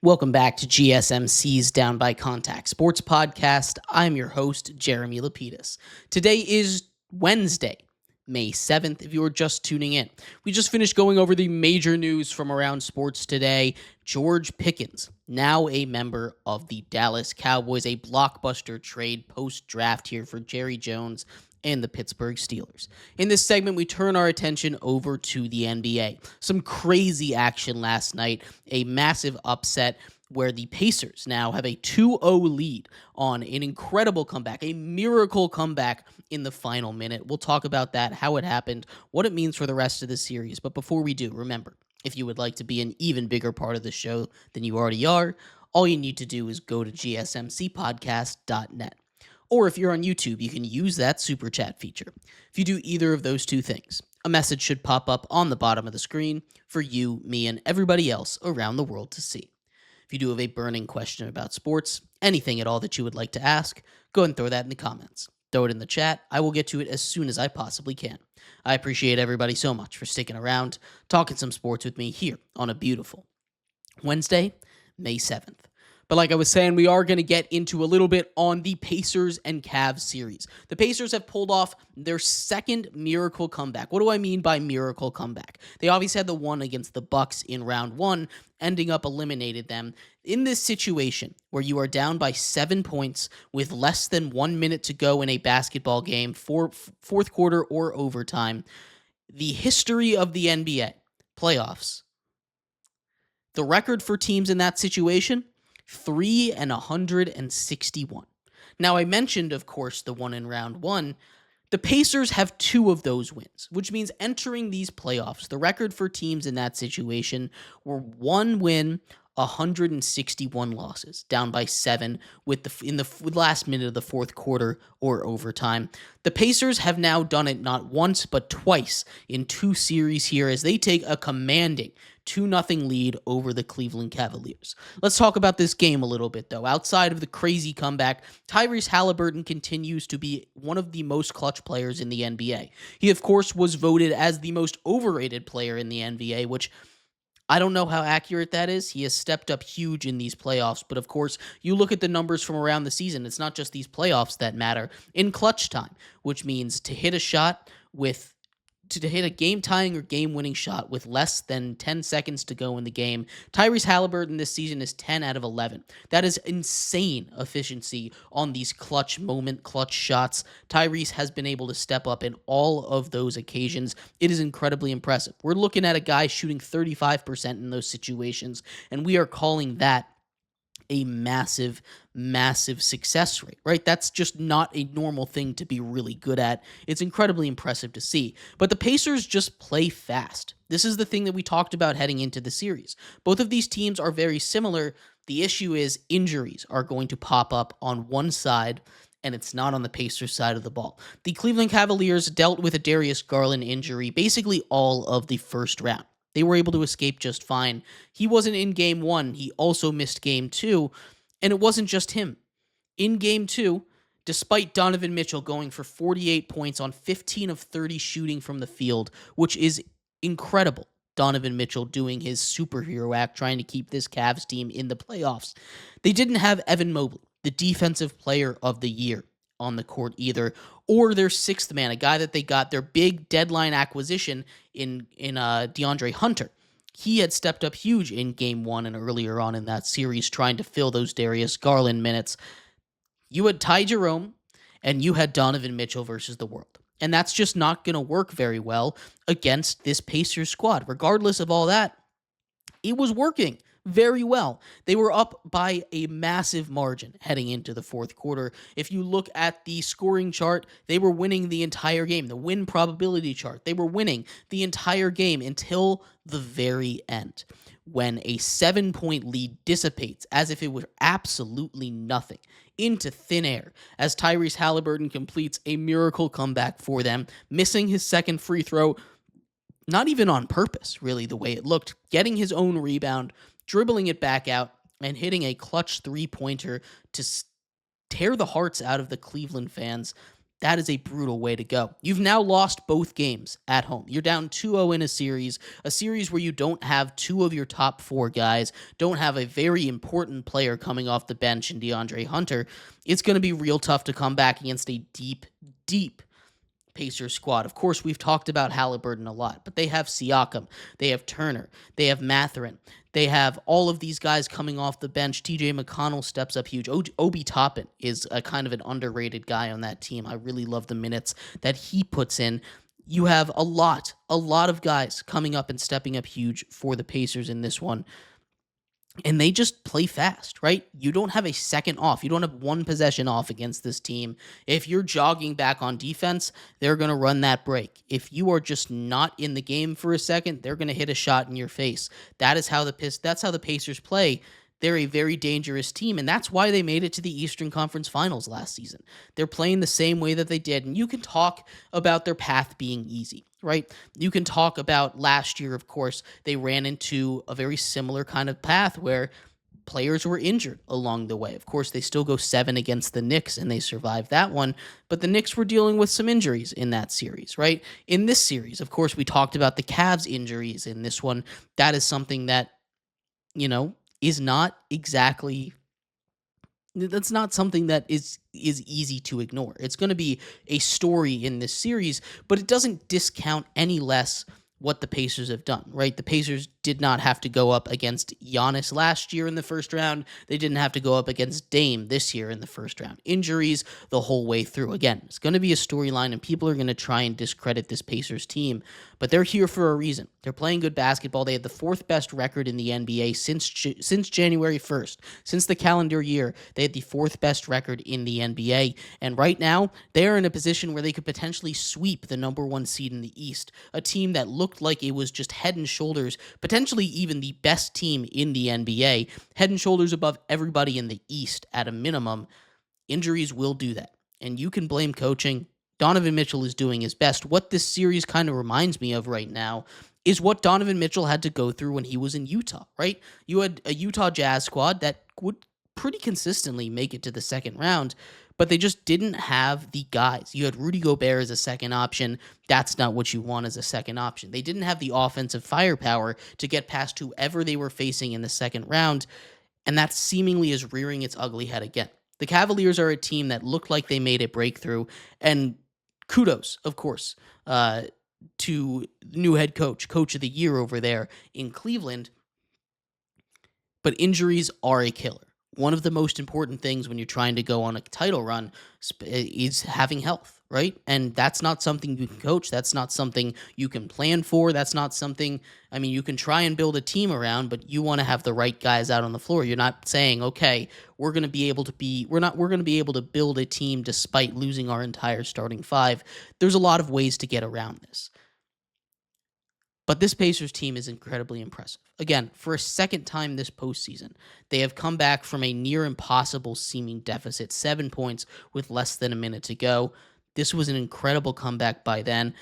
Welcome back to GSMC's Down by Contact Sports Podcast. I'm your host, Jeremy Lapidus. Today is Wednesday, May 7th, if you were just tuning in. We just finished going over the major news from around sports today. George Pickens, now a member of the Dallas Cowboys, a blockbuster trade post-draft here for Jerry Jones and the Pittsburgh Steelers. In this segment, we turn our attention over to the NBA. Some crazy action last night, a massive upset where the Pacers now have a 2-0 lead on an incredible comeback, a miracle comeback in the final minute. We'll talk about that, how it happened, what it means for the rest of the series. But before we do, remember, if you would like to be an even bigger part of the show than you already are, all you need to do is go to gsmcpodcast.net. Or if you're on YouTube, you can use that super chat feature. If you do either of those two things, a message should pop up on the bottom of the screen for you, me, and everybody else around the world to see. If you do have a burning question about sports, anything at all that you would like to ask, go ahead and throw that in the comments. Throw it in the chat. I will get to it as soon as I possibly can. I appreciate everybody so much for sticking around, talking some sports with me here on a beautiful Wednesday, May 7th. But like I was saying, we are going to get into a little bit on the Pacers and Cavs series. The Pacers have pulled off their second miracle comeback. What do I mean by miracle comeback? They obviously had the one against the Bucks in round one, ending up eliminated them. In this situation where you are down by 7 points with less than 1 minute to go in a basketball game for fourth quarter or overtime, the history of the NBA playoffs, the record for teams in that situation, 3-161. Now, I mentioned, of course, the one in round one. The Pacers have two of those wins, which means entering these playoffs, the record for teams in that situation were 1 win, 161 losses, down by 7 in the last minute of the fourth quarter or overtime. The Pacers have now done it not once but twice in two series here as they take a commanding 2-0 lead over the Cleveland Cavaliers. Let's talk about this game a little bit, though. Outside of the crazy comeback, Tyrese Halliburton continues to be one of the most clutch players in the NBA. He, of course, was voted as the most overrated player in the NBA, which I don't know how accurate that is. He has stepped up huge in these playoffs, but of course, you look at the numbers from around the season, it's not just these playoffs that matter. In clutch time, which means to hit a game-tying or game-winning shot with less than 10 seconds to go in the game. Tyrese Halliburton this season is 10 out of 11. That is insane efficiency on these clutch shots. Tyrese has been able to step up in all of those occasions. It is incredibly impressive. We're looking at a guy shooting 35% in those situations, and we are calling that a massive success rate, right? That's just not a normal thing to be really good at. It's incredibly impressive to see. But the Pacers just play fast. This is the thing that we talked about heading into the series. Both of these teams are very similar. The issue is injuries are going to pop up on one side, and it's not on the Pacers side of the ball. The Cleveland Cavaliers dealt with a Darius Garland injury basically all of the first round. They were able to escape just fine. He wasn't in game one. He also missed game two. And it wasn't just him. In game two, despite Donovan Mitchell going for 48 points on 15 of 30 shooting from the field, which is incredible, Donovan Mitchell doing his superhero act, trying to keep this Cavs team in the playoffs. They didn't have Evan Mobley, the defensive player of the year, on the court either, or their sixth man, a guy that they got their big deadline acquisition in DeAndre Hunter. He had stepped up huge in game one and earlier on in that series, trying to fill those Darius Garland minutes. You had Ty Jerome and you had Donovan Mitchell versus the world. And that's just not going to work very well against this Pacers squad. Regardless of all that, it was working very well. They were up by a massive margin heading into the fourth quarter. If you look at the scoring chart, they were winning the entire game. The win probability chart, they were winning the entire game until the very end, when a 7-point lead dissipates as if it were absolutely nothing into thin air as Tyrese Halliburton completes a miracle comeback for them, missing his second free throw, not even on purpose, really, the way it looked, getting his own rebound, dribbling it back out, and hitting a clutch three-pointer to tear the hearts out of the Cleveland fans. That is a brutal way to go. You've now lost both games at home. You're down 2-0 in a series where you don't have two of your top four guys, don't have a very important player coming off the bench in DeAndre Hunter. It's going to be real tough to come back against a deep, deep Pacers squad. Of course, we've talked about Halliburton a lot, but they have Siakam, they have Turner, they have Mathurin, they have all of these guys coming off the bench. TJ McConnell steps up huge. Obi Toppin is a kind of an underrated guy on that team. I really love the minutes that he puts in. You have a lot of guys coming up and stepping up huge for the Pacers in this one. And they just play fast, right? You don't have a second off. You don't have one possession off against this team. If you're jogging back on defense, they're going to run that break. If you are just not in the game for a second, they're going to hit a shot in your face. That's how the Pacers play. They're a very dangerous team, and that's why they made it to the Eastern Conference Finals last season. They're playing the same way that they did, and you can talk about their path being easy, right? You can talk about last year, of course, they ran into a very similar kind of path where players were injured along the way. Of course, they still go 7 against the Knicks, and they survived that one, but the Knicks were dealing with some injuries in that series, right? In this series, of course, we talked about the Cavs' injuries in this one. That is something that, is not exactly, that's not something that is easy to ignore. It's going to be a story in this series, but it doesn't discount any less what the Pacers have done, right? The Pacers did not have to go up against Giannis last year in the first round. They didn't have to go up against Dame this year in the first round. Injuries the whole way through. Again, it's going to be a storyline, and people are going to try and discredit this Pacers team, but they're here for a reason. They're playing good basketball. They had the 4th best record in the NBA since January 1st. Since the calendar year, they had the 4th best record in the NBA, and right now, they are in a position where they could potentially sweep the number 1 seed in the East, a team that looked like it was just head and shoulders, potentially even the best team in the NBA, head and shoulders above everybody in the East at a minimum. Injuries will do that, and you can blame coaching. Donovan Mitchell is doing his best. What this series kind of reminds me of right now is what Donovan Mitchell had to go through when he was in Utah, right? You had a Utah Jazz squad that would pretty consistently make it to the second round, but they just didn't have the guys. You had Rudy Gobert as a second option. That's not what you want as a second option. They didn't have the offensive firepower to get past whoever they were facing in the second round, and that seemingly is rearing its ugly head again. The Cavaliers are a team that looked like they made a breakthrough, and kudos, of course, to new head coach of the year over there in Cleveland, but injuries are a killer. One of the most important things when you're trying to go on a title run is having health, right? And that's not something you can coach. That's not something you can plan for. That's not something, you can try and build a team around, but you want to have the right guys out on the floor. You're not saying, okay, we're going to be able to build a team despite losing our entire starting 5. There's a lot of ways to get around this. But this Pacers team is incredibly impressive. Again, for a second time this postseason, they have come back from a near impossible seeming deficit, 7 points with less than a minute to go. This was an incredible comeback by then.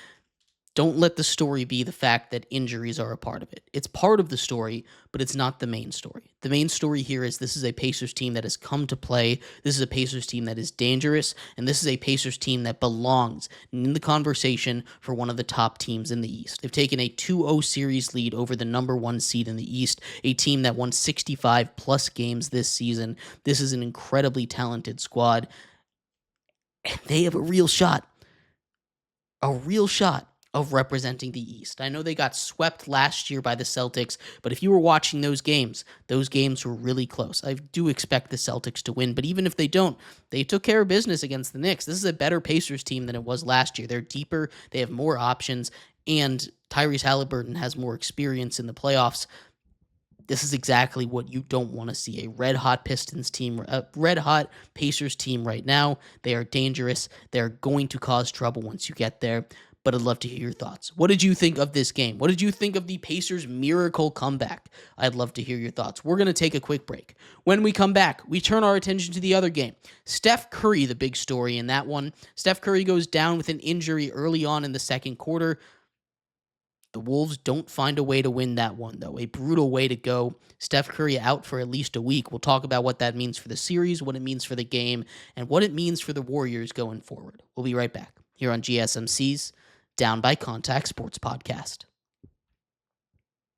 Don't let the story be the fact that injuries are a part of it. It's part of the story, but it's not the main story. The main story here is this is a Pacers team that has come to play. This is a Pacers team that is dangerous, and this is a Pacers team that belongs in the conversation for one of the top teams in the East. They've taken a 2-0 series lead over the number 1 seed in the East, a team that won 65-plus games this season. This is an incredibly talented squad, and they have a real shot of representing the East. I know they got swept last year by the Celtics, but if you were watching those games were really close. I do expect the Celtics to win, but even if they don't, they took care of business against the Knicks. This is a better Pacers team than it was last year. They're deeper, they have more options, and Tyrese Halliburton has more experience in the playoffs. This is exactly what you don't want to see. A red-hot Pistons team, a red-hot Pacers team right now. They are dangerous. They're going to cause trouble once you get there. But I'd love to hear your thoughts. What did you think of this game? What did you think of the Pacers' miracle comeback? I'd love to hear your thoughts. We're going to take a quick break. When we come back, we turn our attention to the other game. Steph Curry, the big story in that one. Steph Curry goes down with an injury early on in the second quarter. The Wolves don't find a way to win that one, though. A brutal way to go. Steph Curry out for at least a week. We'll talk about what that means for the series, what it means for the game, and what it means for the Warriors going forward. We'll be right back here on GSMC's Down by Contact Sports Podcast.